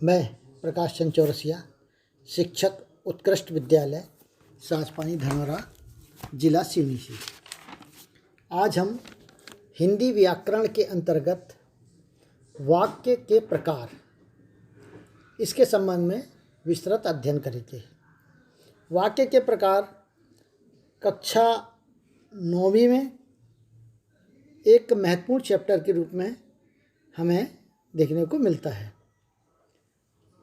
मैं प्रकाश चंद्र चौरसिया, शिक्षक, उत्कृष्ट विद्यालय, साँचपानी धनौरा, जिला सिवनी से। आज हम हिंदी व्याकरण के अंतर्गत वाक्य के प्रकार, इसके संबंध में विस्तृत अध्ययन करेंगे। वाक्य के प्रकार कक्षा 9वीं में एक महत्वपूर्ण चैप्टर के रूप में हमें देखने को मिलता है।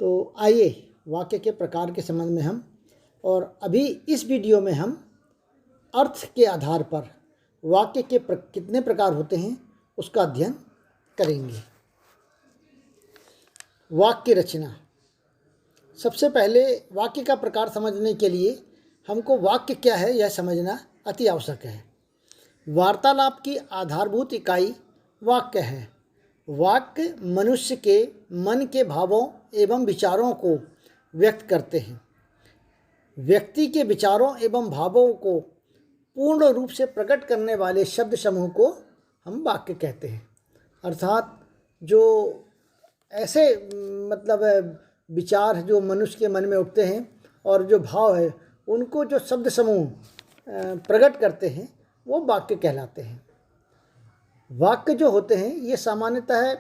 तो आइए वाक्य के प्रकार के संबंध में हम, और अभी इस वीडियो में हम अर्थ के आधार पर वाक्य के कितने प्रकार होते हैं उसका अध्ययन करेंगे। वाक्य रचना। सबसे पहले वाक्य का प्रकार समझने के लिए हमको वाक्य क्या है यह समझना अति आवश्यक है। वार्तालाप की आधारभूत इकाई वाक्य है। वाक्य मनुष्य के मन के भावों एवं विचारों को व्यक्त करते हैं। व्यक्ति के विचारों एवं भावों को पूर्ण रूप से प्रकट करने वाले शब्द समूह को हम वाक्य कहते हैं। अर्थात जो ऐसे विचार जो मनुष्य के मन में उठते हैं और जो भाव है उनको जो शब्द समूह प्रकट करते हैं वो वाक्य कहलाते हैं। वाक्य जो होते हैं ये सामान्यतः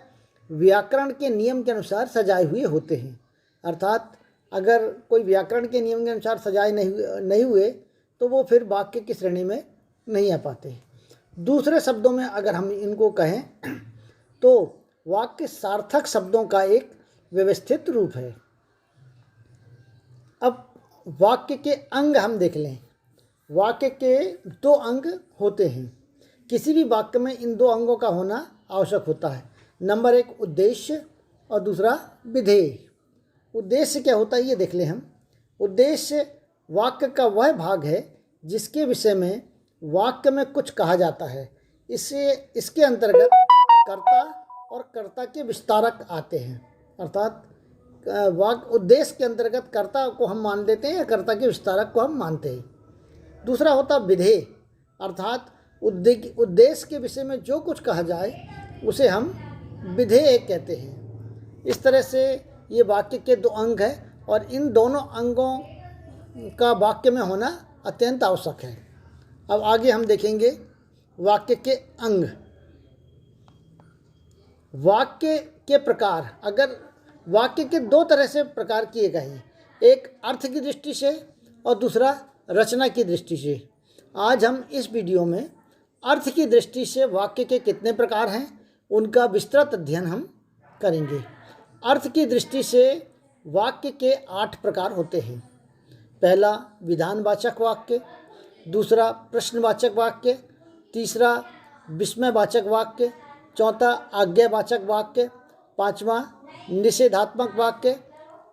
व्याकरण के नियम के अनुसार सजाए हुए होते हैं। अर्थात अगर कोई व्याकरण के नियम के अनुसार सजाए नहीं हुए तो वो फिर वाक्य की श्रेणी में नहीं आ पाते। दूसरे शब्दों में अगर हम इनको कहें तो वाक्य सार्थक शब्दों का एक व्यवस्थित रूप है। अब वाक्य के अंग हम देख लें। वाक्य के 2 अंग होते हैं। किसी भी वाक्य में इन 2 अंगों का होना आवश्यक होता है। नंबर 1 उद्देश्य और दूसरा विधेय। उद्देश्य क्या होता है ये देख लें हम। उद्देश्य वाक्य का वह भाग है जिसके विषय में वाक्य में कुछ कहा जाता है। इसके अंतर्गत कर्ता और कर्ता के विस्तारक आते हैं। अर्थात उद्देश्य के अंतर्गत कर्ता को हम मान लेते हैं या कर्ता के विस्तारक को हम मानते हैं। दूसरा होता विधेय, अर्थात उद्देश्य के विषय में जो कुछ कहा जाए उसे हम विधेय कहते हैं। इस तरह से ये वाक्य के 2 अंग हैं और इन दोनों अंगों का वाक्य में होना अत्यंत आवश्यक है। अब आगे हम देखेंगे वाक्य के अंग। वाक्य के प्रकार, अगर वाक्य के 2 तरह से प्रकार किए गए हैं, एक अर्थ की दृष्टि से और दूसरा रचना की दृष्टि से। आज हम इस वीडियो में अर्थ की दृष्टि से वाक्य के कितने प्रकार हैं उनका विस्तृत अध्ययन हम करेंगे। अर्थ की दृष्टि से वाक्य के 8 प्रकार होते हैं। पहला विधानवाचक वाक्य, दूसरा प्रश्नवाचक वाक्य, तीसरा विस्मयवाचक वाक्य, चौथा आज्ञावाचक वाक्य, पांचवा निषेधात्मक वाक्य,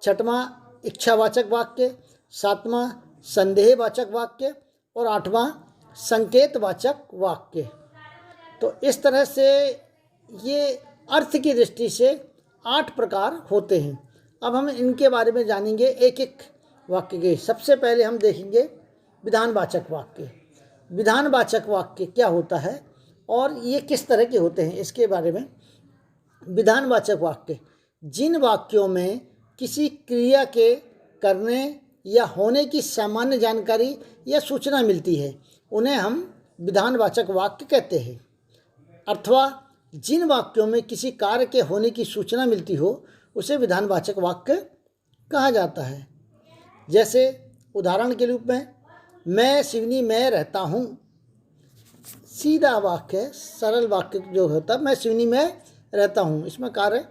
छठवां इच्छावाचक वाक्य, सातवां संदेहवाचक वाक्य और 8वां संकेतवाचक वाक्य। तो इस तरह से ये अर्थ की दृष्टि से 8 प्रकार होते हैं। अब हम इनके बारे में जानेंगे एक एक वाक्य के। सबसे पहले हम देखेंगे विधानवाचक वाक्य। विधानवाचक वाक्य क्या होता है और ये किस तरह के होते हैं इसके बारे में। विधानवाचक वाक्य जिन वाक्यों में किसी क्रिया के करने या होने की सामान्य जानकारी या सूचना मिलती है उन्हें हम विधानवाचक वाक्य कहते हैं। अथवा जिन वाक्यों में किसी कार्य के होने की सूचना मिलती हो उसे विधानवाचक वाक्य कहा जाता है। जैसे उदाहरण के रूप में मैं सिवनी में रहता हूँ। सीधा वाक्य, सरल वाक्य जो होता है मैं सिवनी में रहता हूँ। इसमें कार्य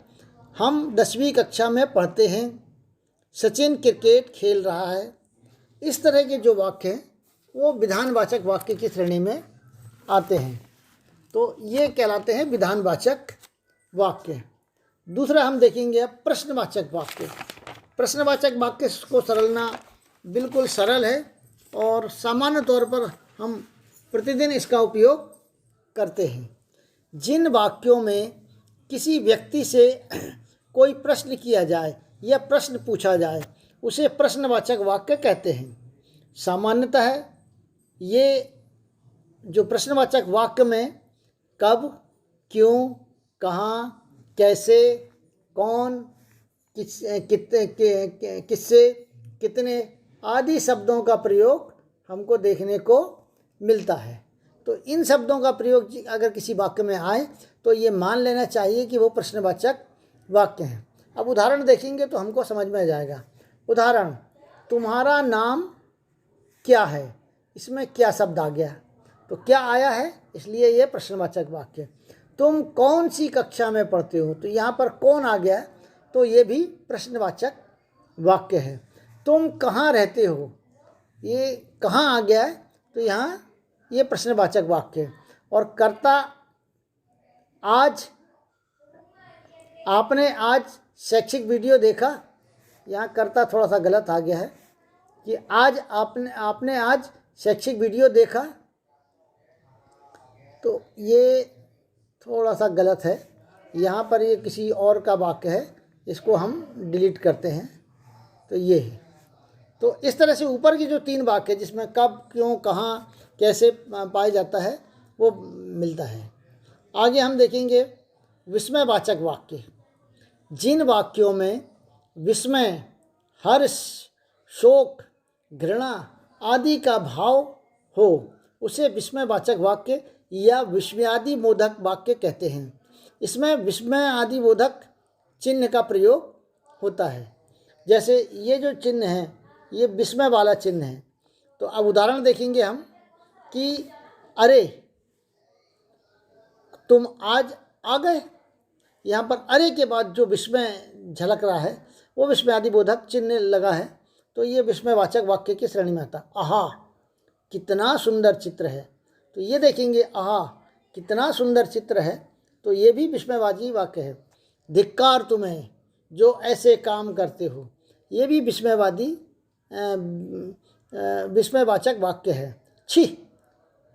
हम 10वीं कक्षा में पढ़ते हैं। सचिन क्रिकेट खेल रहा है। इस तरह के जो वाक्य हैं वो विधानवाचक वाक्य की श्रेणी में आते हैं। तो ये कहलाते हैं विधानवाचक वाक्य। दूसरा हम देखेंगे अब प्रश्नवाचक वाक्य। प्रश्नवाचक वाक्य को सरलना बिल्कुल सरल है और सामान्य तौर पर हम प्रतिदिन इसका उपयोग करते हैं। जिन वाक्यों में किसी व्यक्ति से कोई प्रश्न किया जाए या प्रश्न पूछा जाए उसे प्रश्नवाचक वाक्य कहते हैं। सामान्यतः ये जो प्रश्नवाचक वाक्य में कब, क्यों, कहाँ, कैसे, कौन, किससे, कितने आदि शब्दों का प्रयोग हमको देखने को मिलता है। तो इन शब्दों का प्रयोग अगर किसी वाक्य में आए तो ये मान लेना चाहिए कि वो प्रश्नवाचक वाक्य हैं। अब उदाहरण देखेंगे तो हमको समझ में आ जाएगा। उदाहरण, तुम्हारा नाम क्या है, इसमें क्या शब्द आ गया, तो क्या आया है, इसलिए ये प्रश्नवाचक वाक्य। तुम कौन सी कक्षा में पढ़ते हो, तो यहाँ पर कौन आ गया, तो ये भी प्रश्नवाचक वाक्य है। तुम कहाँ रहते हो, ये कहाँ आ गया है, तो यहाँ ये प्रश्नवाचक वाक्य है। और कर्ता, आज, आपने आज शैक्षिक वीडियो देखा, यहाँ कर्ता थोड़ा सा गलत आ गया है कि आज आपने आज शैक्षिक वीडियो देखा, तो ये थोड़ा सा गलत है। यहाँ पर ये किसी और का वाक्य है, इसको हम डिलीट करते हैं। तो ये है। तो इस तरह से ऊपर की जो 3 वाक्य जिसमें कब, क्यों, कहाँ, कैसे पाया जाता है वो मिलता है। आगे हम देखेंगे विस्मयवाचक वाक्य। जिन वाक्यों में विस्मय, हर्ष, शोक, घृणा आदि का भाव हो उसे विस्मयवाचक वाक्य या विस्मयादिबोधक वाक्य कहते हैं। इसमें विस्मयादिबोधक चिन्ह का प्रयोग होता है। जैसे ये जो चिन्ह है ये विस्मय वाला चिन्ह है। तो अब उदाहरण देखेंगे हम कि अरे तुम आज आ गए, यहाँ पर अरे के बाद जो विस्मय झलक रहा है वो विस्मयादिबोधक चिन्ह लगा है, तो ये विस्मयवाचक वाक्य की श्रेणी में आता। आहा कितना सुंदर चित्र है, तो ये देखेंगे आहा कितना सुंदर चित्र है, तो ये भी विस्मयवाची वाक्य है। धिक्कार तुम्हें जो ऐसे काम करते हो, ये भी विस्मयवाचक वाक्य है। छी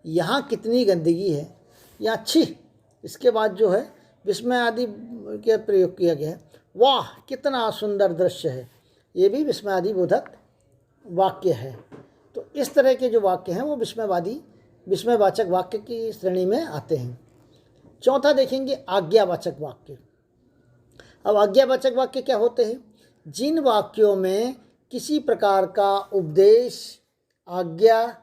यहाँ कितनी गंदगी है, यहाँ छी इसके बाद जो है विस्मय आदि के प्रयोग किया गया है। वाह कितना सुंदर दृश्य है, ये भी विस्मयादिबोधक वाक्य है। तो इस तरह के जो वाक्य हैं वो विस्मयवाचक वाक्य की श्रेणी में आते हैं। चौथा देखेंगे आज्ञावाचक वाक्य। अब आज्ञावाचक वाक्य क्या होते हैं? जिन वाक्यों में किसी प्रकार का उपदेश, आज्ञा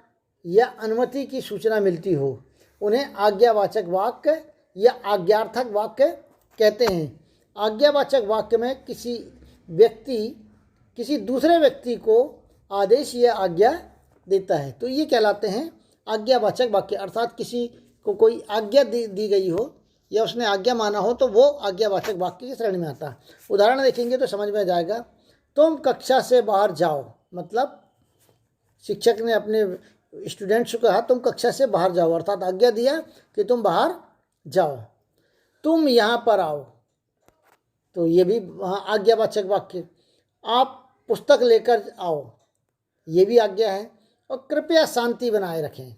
या अनुमति की सूचना मिलती हो उन्हें आज्ञावाचक वाक्य या आज्ञार्थक वाक्य कहते हैं। आज्ञावाचक वाक्य में किसी व्यक्ति किसी दूसरे व्यक्ति को आदेश या आज्ञा देता है, तो ये कहलाते हैं आज्ञावाचक वाक्य। अर्थात किसी को कोई आज्ञा दी गई हो या उसने आज्ञा माना हो तो वो आज्ञावाचक वाक्य की श्रेणी में आता है। उदाहरण देखेंगे तो समझ में आ जाएगा। तुम कक्षा से बाहर जाओ, मतलब शिक्षक ने अपने स्टूडेंट्स को कहा तुम कक्षा से बाहर जाओ, अर्थात आज्ञा दिया कि तुम बाहर जाओ। तुम यहाँ पर आओ, तो ये भी आज्ञावाचक वाक्य। आप पुस्तक लेकर आओ, ये भी आज्ञा है। और कृपया शांति बनाए रखें,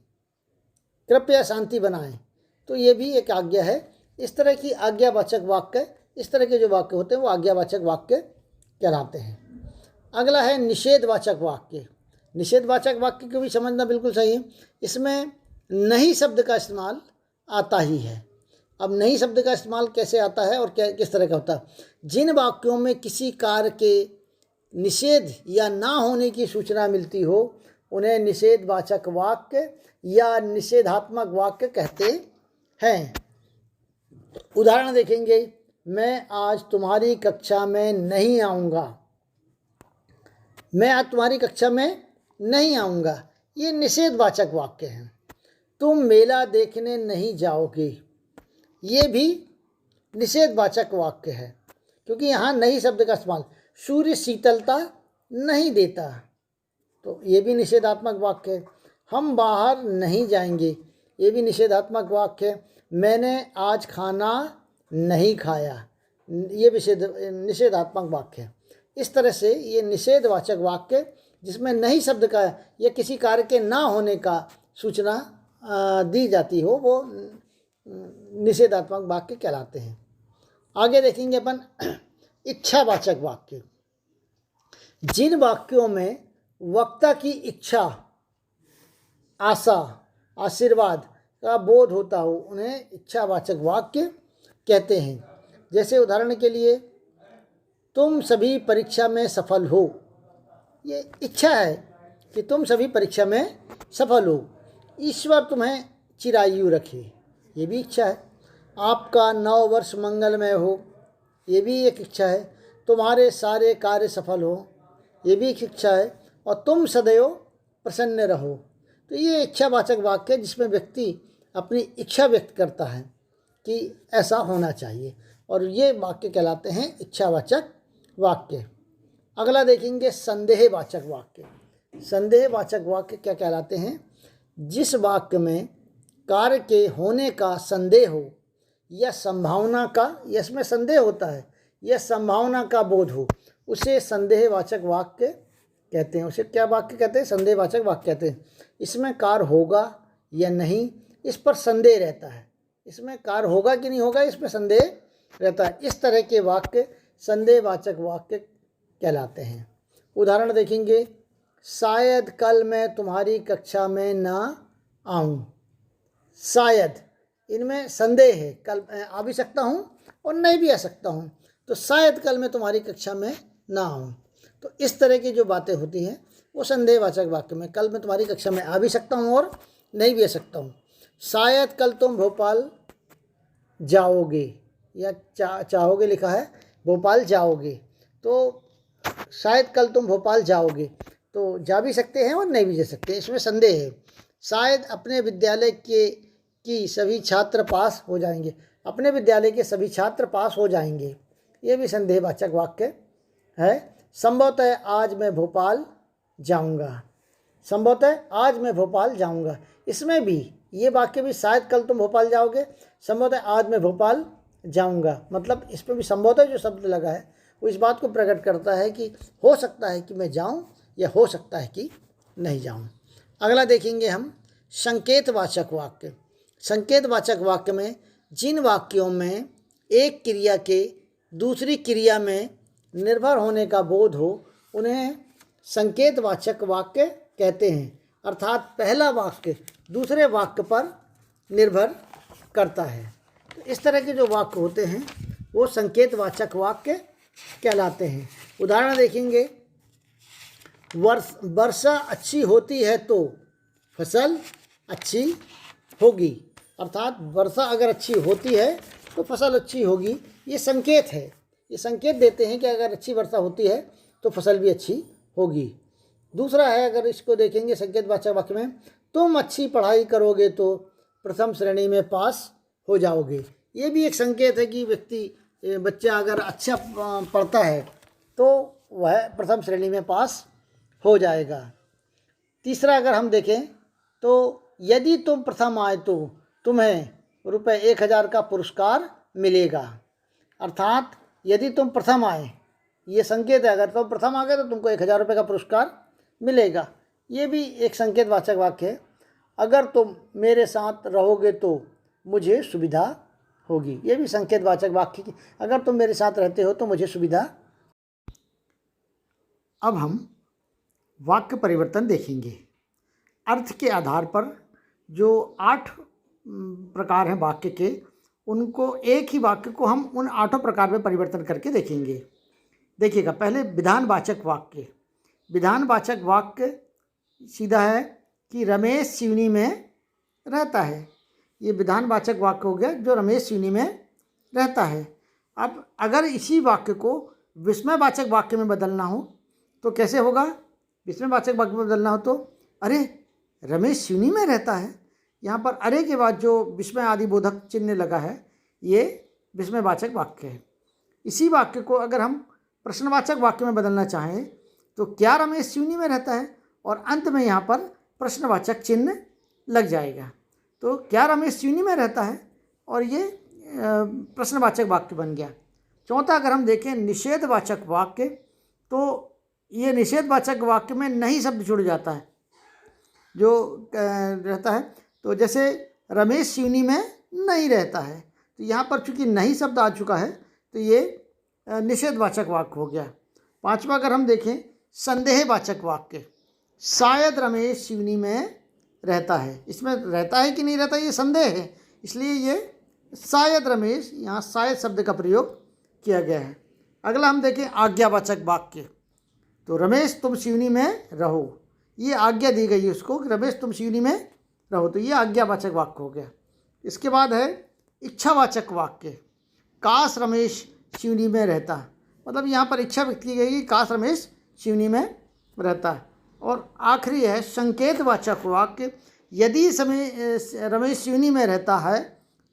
कृपया शांति बनाएं, तो ये भी एक आज्ञा है। इस तरह की आज्ञावाचक वाक्य, इस तरह के जो वाक्य होते हैं वो आज्ञावाचक वाक्य कहलाते हैं। अगला है निषेधवाचक वाक्य। निषेधवाचक वाक्य को भी समझना बिल्कुल सही है। इसमें नहीं शब्द का इस्तेमाल आता ही है। अब नहीं शब्द का इस्तेमाल कैसे आता है और क्या किस तरह का होता है? जिन वाक्यों में किसी कार्य के निषेध या ना होने की सूचना मिलती हो उन्हें निषेधवाचक वाक्य या निषेधात्मक वाक्य कहते हैं। उदाहरण देखेंगे, मैं आज तुम्हारी कक्षा में नहीं आऊँगा, मैं आज तुम्हारी कक्षा में नहीं आऊँगा, ये निषेधवाचक वाक्य है। तुम मेला देखने नहीं जाओगे, ये भी निषेधवाचक वाक्य है, क्योंकि यहाँ नहीं शब्द का इस्तेमाल। सूर्य शीतलता नहीं देता, तो ये भी निषेधात्मक वाक्य है। हम बाहर नहीं जाएंगे, ये भी निषेधात्मक वाक्य है। मैंने आज खाना नहीं खाया, ये निषेधात्मक वाक्य है। इस तरह से ये निषेधवाचक वाक्य जिसमें नहीं शब्द का या किसी कार्य के ना होने का सूचना दी जाती हो वो निषेधात्मक वाक्य कहलाते हैं। आगे देखेंगे अपन इच्छावाचक वाक्य। जिन वाक्यों में वक्ता की इच्छा, आशा, आशीर्वाद का बोध होता हो उन्हें इच्छावाचक वाक्य कहते हैं। जैसे उदाहरण के लिए, तुम सभी परीक्षा में सफल हो। ये इच्छा है कि तुम सभी परीक्षा में सफल हो। ईश्वर तुम्हें चिरायु रखे, ये भी इच्छा है। आपका 9 वर्ष मंगलमय हो, ये भी एक इच्छा है। तुम्हारे सारे कार्य सफल हो, ये भी एक इच्छा है। और तुम सदैव प्रसन्न रहो। तो ये इच्छावाचक वाक्य है जिसमें व्यक्ति अपनी इच्छा व्यक्त करता है कि ऐसा होना चाहिए, और ये वाक्य कहलाते हैं इच्छावाचक वाक्य। अगला देखेंगे संदेहवाचक वाक्य। संदेहवाचक वाक्य क्या कहलाते हैं? जिस वाक्य में कार्य के होने का संदेह हो या संभावना का, इसमें संदेह होता है, या संभावना का बोध हो, उसे संदेहवाचक वाक्य कहते हैं। उसे क्या वाक्य कहते हैं? संदेहवाचक वाक्य कहते हैं। इसमें कार्य होगा या नहीं, इस पर संदेह रहता है। इसमें कार्य होगा कि नहीं होगा, इसमें संदेह रहता है। इस तरह के वाक्य संदेहवाचक वाक्य कहलाते हैं। उदाहरण देखेंगे, शायद कल मैं तुम्हारी कक्षा में ना आऊँ। शायद, इनमें संदेह है, कल आ भी सकता हूँ और नहीं भी आ सकता हूँ, तो शायद कल मैं तुम्हारी कक्षा में ना आऊँ। तो इस तरह की जो बातें होती हैं वो संदेहवाचक वाक्य में, कल मैं तुम्हारी कक्षा में आ भी सकता हूँ और नहीं भी आ सकता हूँ। शायद कल तुम भोपाल जाओगे, या चाहोगे लिखा है, भोपाल जाओगे। तो शायद कल तुम भोपाल जाओगे, तो जा भी सकते हैं और नहीं भी जा सकते, इसमें संदेह है। शायद अपने विद्यालय की सभी छात्र पास हो जाएंगे, अपने विद्यालय के सभी छात्र पास हो जाएंगे, ये भी संदेहवाचक वाक्य है। संभवतः आज मैं भोपाल जाऊंगा। संभवतः आज मैं भोपाल जाऊंगा, इसमें भी ये वाक्य भी, शायद कल तुम भोपाल जाओगे, संभवतः आज मैं भोपाल जाऊंगा, मतलब इसमें भी संभवतः जो शब्द लगा है वो इस बात को प्रकट करता है कि हो सकता है कि मैं जाऊं या हो सकता है कि नहीं जाऊं। अगला देखेंगे हम संकेतवाचक वाक्य। संकेतवाचक वाक्य में जिन वाक्यों में एक क्रिया के दूसरी क्रिया में निर्भर होने का बोध हो, उन्हें संकेतवाचक वाक्य कहते हैं। अर्थात पहला वाक्य दूसरे वाक्य पर निर्भर करता है। तो इस तरह के जो वाक्य होते हैं वो संकेतवाचक वाक्य कहलाते हैं। उदाहरण देखेंगे, वर्षा अच्छी होती है तो फसल अच्छी होगी। अर्थात वर्षा अगर अच्छी होती है तो फसल अच्छी होगी, ये संकेत है। ये संकेत देते हैं कि अगर अच्छी वर्षा होती है तो फसल भी अच्छी होगी। दूसरा है, अगर इसको देखेंगे संकेतवाचक वाक्य में, तुम अच्छी पढ़ाई करोगे तो प्रथम श्रेणी में पास हो जाओगे। ये भी एक संकेत है कि बच्चा अगर अच्छा पढ़ता है तो वह प्रथम श्रेणी में पास हो जाएगा। तीसरा अगर हम देखें तो यदि तुम प्रथम आए तो तुम्हें ₹1000 का पुरस्कार मिलेगा। अर्थात यदि तुम प्रथम आए, ये संकेत है, अगर तुम प्रथम आ गए तो तुमको ₹1000 का पुरस्कार मिलेगा। ये भी एक संकेतवाचक वाक्य है। अगर तुम मेरे साथ रहोगे तो मुझे सुविधा होगी, ये भी संकेतवाचक वाक्य की, अगर तुम मेरे साथ रहते हो तो मुझे सुविधा। अब हम वाक्य परिवर्तन देखेंगे। अर्थ के आधार पर जो 8 प्रकार हैं वाक्य के, उनको एक ही वाक्य को हम उन 8 प्रकार में परिवर्तन करके देखेंगे। देखिएगा, पहले विधानवाचक वाक्य। विधानवाचक वाक्य सीधा है कि रमेश सिवनी में रहता है। ये विधानवाचक वाक्य हो गया जो रमेश सिवनी में रहता है। अब अगर इसी वाक्य को विस्मयवाचक वाक्य में बदलना हो तो कैसे होगा? विस्मयवाचक वाक्य में बदलना हो तो, अरे रमेश सिवनी में रहता है, यहाँ पर अरे के बाद जो विस्मय आदि बोधक चिन्ह लगा है ये विस्मयवाचक वाक्य है। इसी वाक्य को अगर हम प्रश्नवाचक वाक्य में बदलना चाहें तो क्या रमेश सिवनी में रहता है, और अंत में यहाँ पर प्रश्नवाचक चिन्ह लग जाएगा। तो क्या रमेश सिवनी में रहता है, और ये प्रश्नवाचक वाक्य बन गया। चौथा अगर हम देखें निषेधवाचक वाक्य, तो ये निषेधवाचक वाक्य में नहीं शब्द जुड़ जाता है जो रहता है। तो जैसे रमेश सिवनी में नहीं रहता है, तो यहाँ पर चूंकि नहीं शब्द आ चुका है तो ये निषेधवाचक वाक्य हो गया। पांचवा अगर हम देखें संदेहवाचक वाक्य, शायद रमेश सिवनी में रहता है, इसमें रहता है कि नहीं रहता ये संदेह है, इसलिए ये शायद रमेश, यहाँ शायद शब्द का प्रयोग किया गया है। अगला हम देखें आज्ञावाचक वाक्य। तो रमेश तुम सिवनी में रहो, ये आज्ञा दी गई है उसको कि रमेश तुम सिवनी में रहो, तो ये आज्ञावाचक वाक्य हो गया। इसके बाद है इच्छावाचक वाक्य। काश रमेश सिवनी में रहता, मतलब यहाँ पर इच्छा व्यक्त की गई कि काश रमेश सिवनी में रहता। और आखिरी है संकेतवाचक वाक्य। यदि रमेश सिवनी में रहता है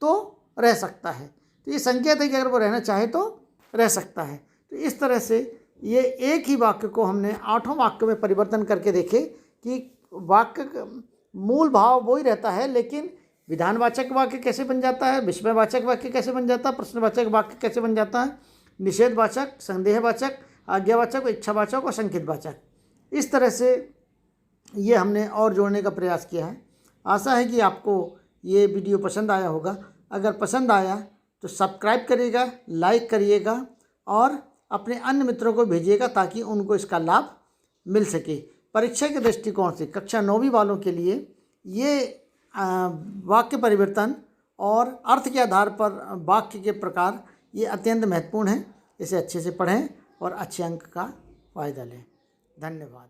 तो रह सकता है, तो ये संकेत है कि अगर वो रहना चाहे तो रह सकता है। तो इस तरह से ये एक ही वाक्य को हमने 8 वाक्य में परिवर्तन करके देखे कि वाक्य का मूल भाव वही रहता है, लेकिन विधानवाचक वाक्य कैसे बन जाता है, विस्मयवाचक वाक्य कैसे बन जाता है, प्रश्नवाचक वाक्य कैसे बन जाता है, निषेधवाचक, संदेहवाचक, आज्ञावाचक, इच्छावाचक और संकेतवाचक। इस तरह से ये हमने और जोड़ने का प्रयास किया है। आशा है कि आपको ये वीडियो पसंद आया होगा। अगर पसंद आया तो सब्सक्राइब करिएगा, लाइक करिएगा और अपने अन्य मित्रों को भेजिएगा ताकि उनको इसका लाभ मिल सके। परीक्षा के दृष्टिकोण से कक्षा 9वीं वालों के लिए ये वाक्य परिवर्तन और अर्थ के आधार पर वाक्य के प्रकार ये अत्यंत महत्वपूर्ण है। इसे अच्छे से पढ़ें और अच्छे अंक का फ़ायदा लें। धन्यवाद।